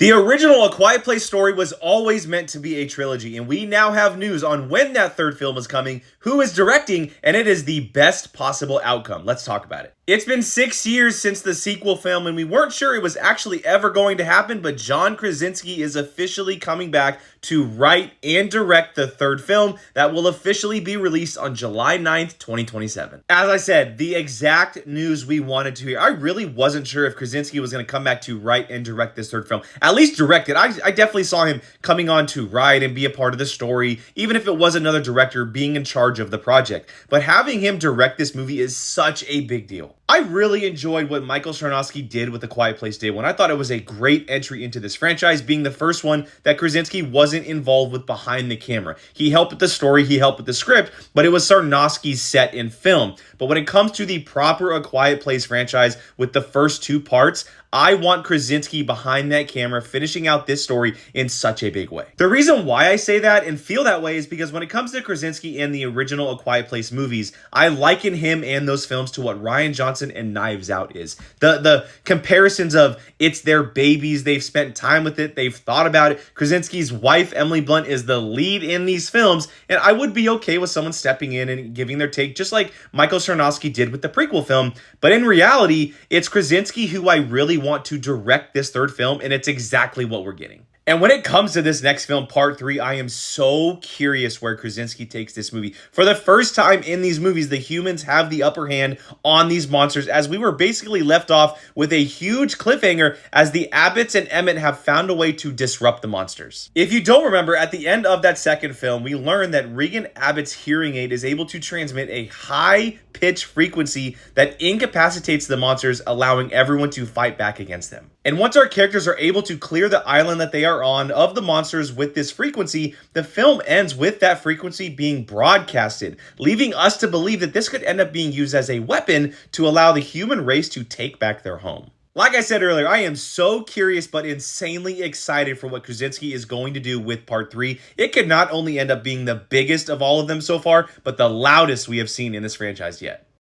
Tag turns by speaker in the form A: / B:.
A: The original A Quiet Place story was always meant to be a trilogy, and we now have news on when that third film is coming, who is directing, and it is the best possible outcome. Let's talk about it. It's been 6 years since the sequel film, and we weren't sure it was actually ever going to happen, but John Krasinski is officially coming back to write and direct the third film that will officially be released on July 9th, 2027. As I said, the exact news we wanted to hear. I really wasn't sure if Krasinski was going to come back to write and direct this third film. At least direct it. I definitely saw him coming on to write and be a part of the story, even if it was another director being in charge of the project. But having him direct this movie is such a big deal. I really enjoyed what Michael Sarnoski did with A Quiet Place Day One. I thought it was a great entry into this franchise, being the first one that Krasinski wasn't involved with behind the camera. He helped with the story, he helped with the script, but it was Sarnoski's set in film. But when it comes to the proper A Quiet Place franchise with the first two parts, I want Krasinski behind that camera finishing out this story in such a big way. The reason why I say that and feel that way is because when it comes to Krasinski and the original A Quiet Place movies, I liken him and those films to what Rian Johnson and Knives Out is. The comparisons of it's their babies, they've spent time with it, they've thought about it. Krasinski's wife, Emily Blunt, is the lead in these films, and I would be okay with someone stepping in and giving their take, just like Michael Sarnoski did with the prequel film. But in reality, it's Krasinski who I really want to direct this third film, and it's exactly what we're getting. And when it comes to this next film, Part 3, I am so curious where Krasinski takes this movie. For the first time in these movies, the humans have the upper hand on these monsters, as we were basically left off with a huge cliffhanger as the Abbotts and Emmett have found a way to disrupt the monsters. If you don't remember, at the end of that second film, we learned that Regan Abbott's hearing aid is able to transmit a high-pitched frequency that incapacitates the monsters, allowing everyone to fight back against them. And once our characters are able to clear the island that they are on of the monsters with this frequency, the film ends with that frequency being broadcasted, leaving us to believe that this could end up being used as a weapon to allow the human race to take back their home. Like I said earlier, I am so curious but insanely excited for what Krasinski is going to do with Part 3. It could not only end up being the biggest of all of them so far, but the loudest we have seen in this franchise yet.